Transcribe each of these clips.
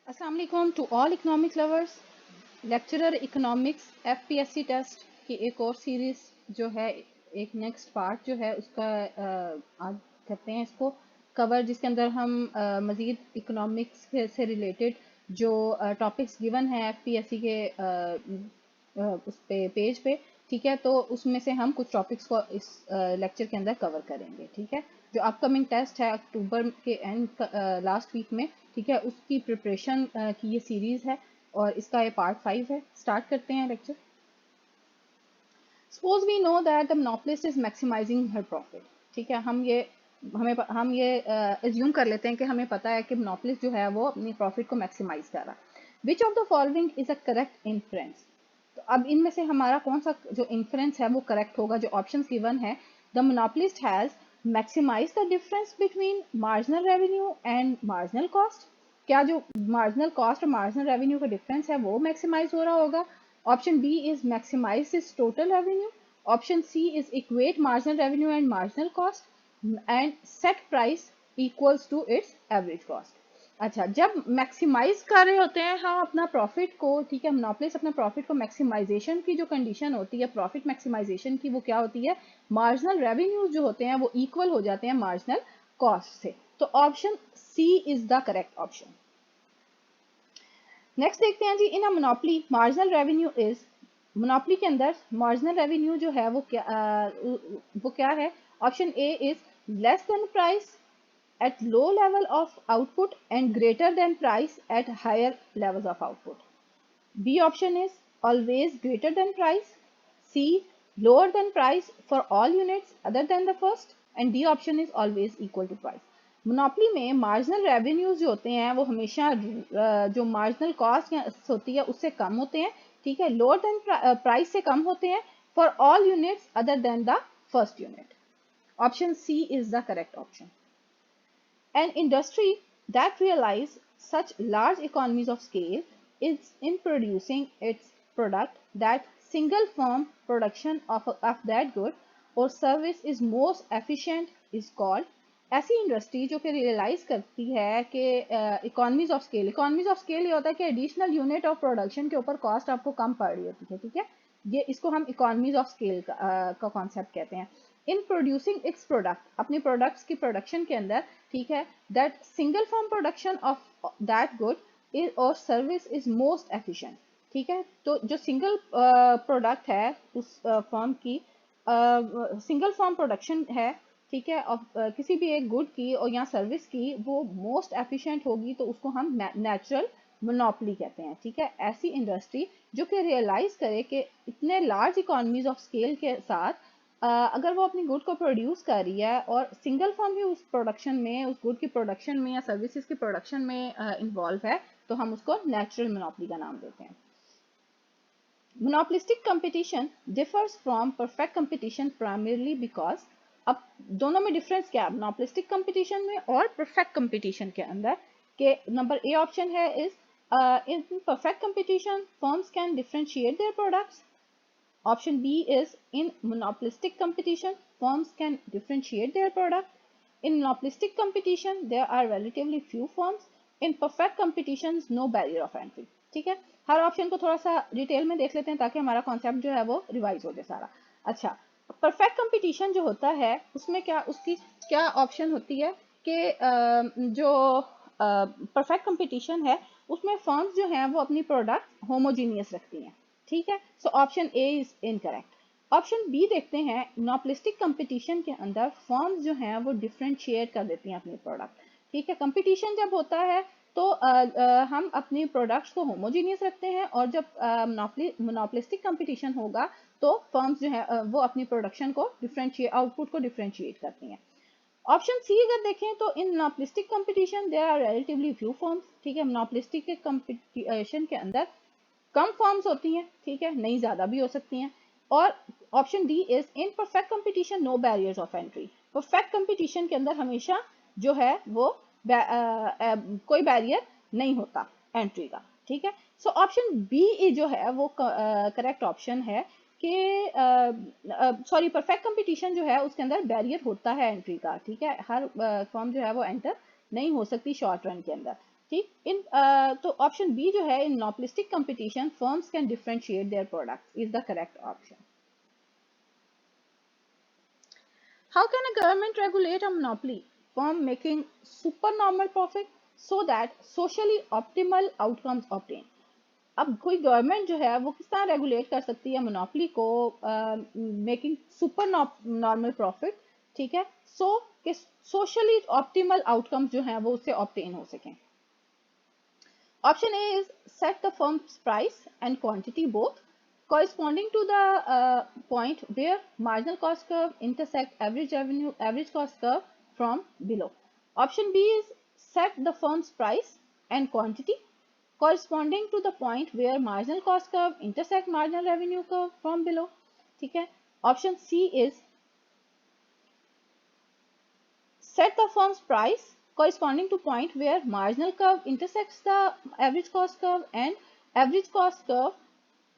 अस्सलाम वालेकुम to all economics lovers. Lecturer economics FPSC test की एक और सीरीज जो है, एक नेक्स्ट पार्ट जो है उसका आज करते हैं इसको कवर, जिसके अंदर हम मज़ीद इकोनॉमिक्स से रिलेटेड जो टॉपिक्स गिवन है एफपीएससी के उस पे पेज पे, ठीक है। तो उसमें से हम कुछ टॉपिक्स को इस लेक्चर के अंदर कवर करेंगे, ठीक है। जो अपकमिंग टेस्ट है अक्टूबर के एंड लास्ट वीक में, ठीक है, उसकी प्रिपरेशन की ये सीरीज है और इसका ये पार्ट 5 है। स्टार्ट करते हैं lecture. Suppose we know that the monopolist is maximising her profit, ठीक है। हम ये एज्यूम कर लेते हैं कि हमें पता है कि मोनोपोलिस्ट जो है वो अपनी प्रॉफिट को मैक्सिमाइज कर रहा है। Which of the following is a correct inference? तो अब इनमें से हमारा कौन सा जो इन्फ्रेंस है वो करेक्ट होगा? जो ऑप्शन गिवन है, the monopolist has maximise the difference between marginal revenue and marginal cost. क्या जो मार्जिनल कॉस्ट और मार्जिनल रेवेन्यू का डिफरेंस है वो मैक्सिमाइज हो रहा होगा? Option B is maximise is total revenue. Option C is equate marginal revenue and marginal cost and set price equals to its average cost. अच्छा, जब मैक्सिमाइज कर रहे होते हैं हम अपना प्रॉफिट को, ठीक है, मोनोपोलिस्ट अपने प्रॉफिट को मैक्सिमाइजेशन की जो कंडीशन होती है प्रॉफिट मैक्सिमाइजेशन की, वो क्या होती है? मार्जिनल रेवेन्यूज जो होते हैं वो इक्वल हो जाते हैं मार्जिनल कॉस्ट से। तो option C is the correct option. Next देखते हैं जी, in a monopoly marginal revenue is, monopoly के अंदर मार्जिनल रेवेन्यू जो है वो क्या है? Option A is less than price at low level of output and greater than price at higher levels of output. B option is always greater than price. C lower than price for all units other than the first. And D option is always equal to price. Monopoly में marginal revenues जो होते हैं वो हमेशा जो marginal cost होती है उससे कम होते हैं, ठीक है। लोअर देन प्राइस से कम होते हैं for all units other than the first unit. Option C is the correct option. An industry that realizes such large economies of scale is in producing its product that single firm production of that good or service is most efficient is called। ऐसी industry जो कि realise करती है कि economies of scale, economies of scale ये होता है कि एडिशनल यूनिट ऑफ प्रोडक्शन के ऊपर कॉस्ट आपको कम पड़ रही होती है, ठीक है। ये इसको हम इकोनॉमीज ऑफ स्केल का कॉन्सेप्ट कहते हैं। इन प्रोड्यूसिंग इट्स प्रोडक्ट, अपनी प्रोडक्ट्स की प्रोडक्शन के अंदर, ठीक है, that single form production of that good is और सर्विस इज मोस्ट एफिशिएंट, ठीक है। तो जो सिंगल प्रोडक्ट है उस फॉर्म की, सिंगल फॉर्म प्रोडक्शन है, ठीक है, और किसी भी एक गुड की और या सर्विस की वो मोस्ट एफिशिएंट होगी, तो उसको हम नेचुरल मोनोपोली कहते हैं, ठीक है। ऐसी इंडस्ट्री जो कि रियलाइज करे कि इतने लार्ज इकोनॉमीज ऑफ स्केल के साथ अगर वो अपनी गुड को प्रोड्यूस कर रही है और सिंगल फर्म भी उस प्रोडक्शन में, उस गुड की प्रोडक्शन में या सर्विसेज की प्रोडक्शन में इन्वॉल्व है, तो हम उसको नेचुरल मोनोपोली का नाम देते हैं। Monopolistic competition differs from perfect competition primarily because, अब दोनों में डिफरेंस क्या है मोनोपोलिस्टिक कंपटीशन में और परफेक्ट कंपटीशन के अंदर? के नंबर ए ऑप्शन है is in perfect competition firms can differentiate their products. Option B is in monopolistic competition, firms can differentiate their product. In monopolistic competition, there are relatively few firms. In perfect competition, no barrier of entry. ठीक है, हर option को थोड़ा सा detail में देख लेते हैं ताकि हमारा कॉन्सेप्ट जो है वो रिवाइज हो जाए सारा। अच्छा, परफेक्ट कंपटीशन जो होता है उसमें क्या, उसकी क्या ऑप्शन होती है कि जो परफेक्ट कंपटीशन है उसमें फर्म्स जो हैं वो अपनी प्रोडक्ट होमोजीनियस रखती हैं, ठीक है। So option A is incorrect. Option B देखते हैं, मोनोपोलिस्टिक कंपटीशन के अंदर फर्म्स जो हैं वो डिफरेंशिएट कर देती हैं अपनी प्रोडक्ट, ठीक है। कंपटीशन जब होता है तो हम अपनी प्रोडक्ट्स को होमोजीनियस रखते हैं, और जब मोनोपोलिस्टिक कंपटीशन होगा तो फर्म्स जो है वो अपनी प्रोडक्शन को डिफरेंशिएट, आउटपुट को डिफरेंशिएट करती हैं। ऑप्शन सी अगर देखें तो in monopolistic competition there are relatively few firms, ठीक है। मोनोपोलिस्टिक के कंपटीशन के अंदर कम फॉर्म्स होती हैं, ठीक है, नहीं ज्यादा भी हो सकती हैं। और option D is in perfect competition no barriers of entry, perfect competition के अंदर हमेशा जो है वो कोई बैरियर नहीं होता एंट्री का, ठीक है। सो ऑप्शन बी जो है वो करेक्ट ऑप्शन है कि सॉरी, परफेक्ट कंपटीशन जो है उसके अंदर बैरियर होता है एंट्री का, ठीक है। हर फॉर्म जो है वो एंटर नहीं हो सकती शॉर्ट रन के अंदर। ठीक। तो ऑप्शन बी जो है, in monopolistic competition firms can differentiate their products is the correct option. How can a government regulate a monopoly firm making supernormal profit so that socially optimal outcomes obtain. अब कोई government जो है वो किस तरह regulate कर सकती है मोनोपोली को, मेकिंग सुपर नॉर्मल प्रॉफिट, ठीक है, सो कि सोशली ऑप्टिमल आउटकम्स जो है वो उससे ऑब्टेन हो सकें। Option A is set the firms price and quantity both corresponding to the point where marginal cost curve intersect average cost curve from below. Option B is set the firm's price and quantity corresponding to the point where marginal cost curve intersect marginal revenue curve from below. ठीक है। Option C is set the firm's price corresponding to point where marginal curve intersects the average cost curve and average cost curve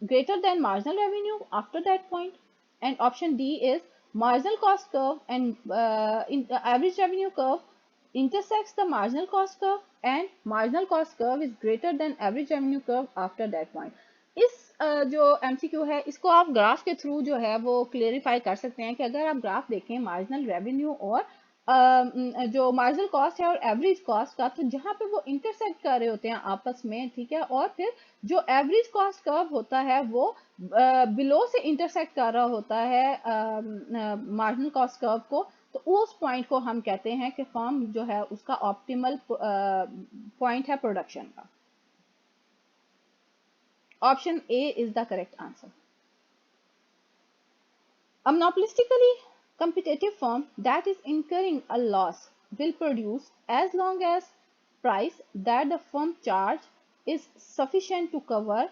greater than marginal revenue after that point. And option D is marginal cost curve and average revenue curve intersects the marginal cost curve and marginal cost curve is greater than average revenue curve after that point. इस जो MCQ है इसको आप graph के through जो है वो clarify कर सकते हैं कि अगर आप ग्राफ देखें मार्जिनल रेवेन्यू और जो मार्जिनल कॉस्ट है और एवरेज कॉस्ट का, तो जहाँ पे वो इंटरसेक्ट कर रहे होते हैं आपस में, ठीक है, और फिर जो एवरेज कॉस्ट कर्व होता है वो बिलो से इंटरसेक्ट कर रहा होता है मार्जिनल कॉस्ट कर्व को, तो उस पॉइंट को हम कहते हैं कि फर्म जो है उसका ऑप्टिमल पॉइंट है प्रोडक्शन का। Option A is the correct answer. A monopolistically competitive firm that is incurring a loss will produce as long as price that the firm charge is sufficient to cover।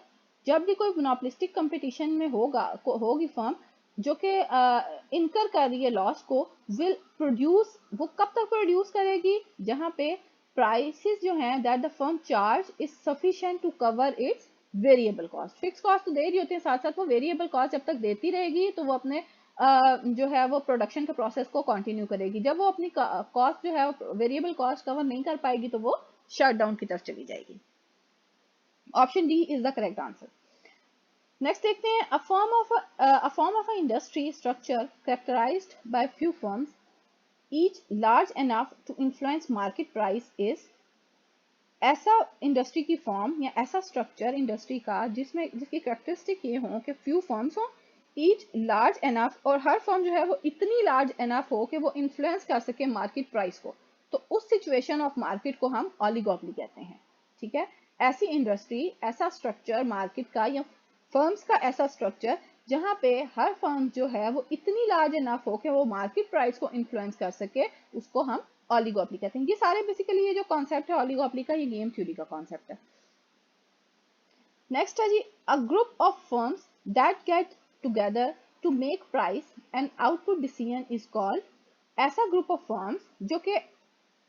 जब भी कोई monopolistic competition में होगी firm जो कि इनकर कर रही है लॉस को, विल प्रोड्यूस, वो कब तक प्रोड्यूस करेगी, जहां पे प्राइसेस जो हैं that the firm charge is sufficient to cover its variable cost. Fix cost तो दे रही होती है, साथ साथ वो वेरिएबल कॉस्ट जब तक देती रहेगी तो वो अपने जो है वो प्रोडक्शन के प्रोसेस को कंटिन्यू करेगी। जब वो अपनी कॉस्ट जो है वेरिएबल कॉस्ट कवर नहीं कर पाएगी तो वो शट डाउन की तरफ चली जाएगी। Option D is the correct answer. Next देखते हैं, a form of an industry structure characterized by few firms each large enough to influence market price is। ऐसा इंडस्ट्री की फॉर्म या ऐसा स्ट्रक्चर इंडस्ट्री का जिसकी कैरेक्टरिस्टिक ये हो कि फ्यू फर्म्स हो, ईच लार्ज एनफ, और हर फर्म जो है वो इतनी लार्ज एनफ हो कि वो इन्फ्लुएंस कर सके मार्केट प्राइस को, तो उस सिचुएशन ऑफ मार्केट को हम ऑलिगोपोली कहते हैं। ठीक है, ऐसी इंडस्ट्री, ऐसा स्ट्रक्चर मार्केट का या फर्म्स का ऐसा स्ट्रक्चर जहां पे हर फर्म जो है वो इतनी लार्ज एनफ हो कि वो मार्केट प्राइस को इन्फ्लुएंस कर सके, उसको हम ऑलिगोपोली कहते हैं। ये सारे बेसिकली ये जो कॉन्सेप्ट है ऑलिगोपोली का, ये गेम थ्योरी का कॉन्सेप्ट है। नेक्स्ट है जी, a group of firms that get together to make price and output decision is called. ऐसा ग्रुप ऑफ फर्म्स जो कि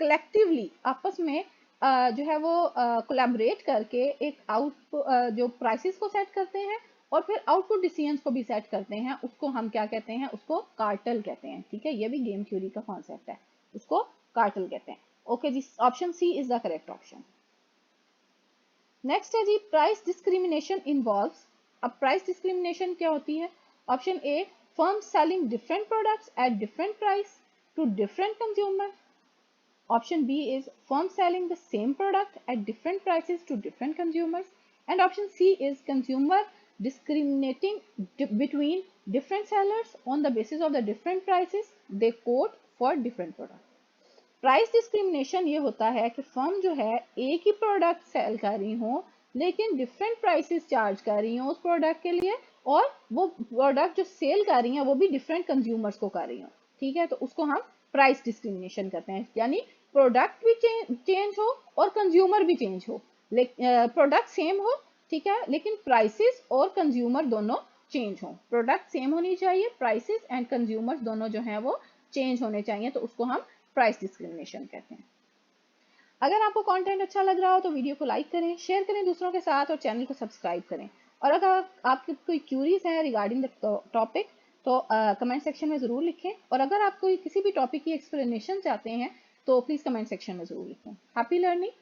कलेक्टिवली आपस में जो है वो कोलैबोरेट करके एक जो प्राइसेस को सेट करते हैं और फिर आउटपुट डिसीजंस को भी सेट करते हैं, उसको हम क्या कहते हैं, उसको कार्टेल कहते हैं। ठीक है, ये भी गेम थ्योरी का कॉन्सेप्ट है, उसको कार्टेल कहते हैं। ओके जी, option C is the correct option. Next है जी, प्राइस डिस्क्रिमिनेशन इन्वॉल्व्स। अब प्राइस डिस्क्रिमिनेशन क्या होती है? Option A, firm selling different products at different price to different consumer. Option B is firm selling the same product at different prices to different consumers. And option C is consumer discriminating between different sellers on the basis of the different prices they quote for different products. Price discrimination ये होता है कि firm जो है एक ही product cell कर रही हो लेकिन डिफरेंट प्राइसेस चार्ज कर रही हो उस प्रोडक्ट के लिए, और वो प्रोडक्ट जो सेल कर रही हैं वो भी डिफरेंट कंज्यूमर्स को कर रही हो। ठीक है, तो उसको हम प्राइस डिस्क्रिमिनेशन करते हैं, यानी प्रोडक्ट भी चेंज हो और कंज्यूमर भी चेंज हो, प्रोडक्ट सेम हो, ठीक है, लेकिन प्राइसेस और कंज्यूमर दोनों चेंज हो। प्रोडक्ट सेम होनी चाहिए, प्राइसेस एंड कंज्यूमर्स दोनों जो हैं वो चेंज होने चाहिए, तो उसको हम प्राइस डिस्क्रिमिनेशन कहते हैं। अगर आपको कंटेंट अच्छा लग रहा हो तो वीडियो को लाइक करें, शेयर करें दूसरों के साथ और चैनल को सब्सक्राइब करें। और अगर आपकी कोई क्यूरीज है रिगार्डिंग द टॉपिक तो कमेंट सेक्शन में ज़रूर लिखें, और अगर आप कोई किसी भी टॉपिक की एक्सप्लेनेशन चाहते हैं तो प्लीज़ कमेंट सेक्शन में ज़रूर लिखें। Happy learning.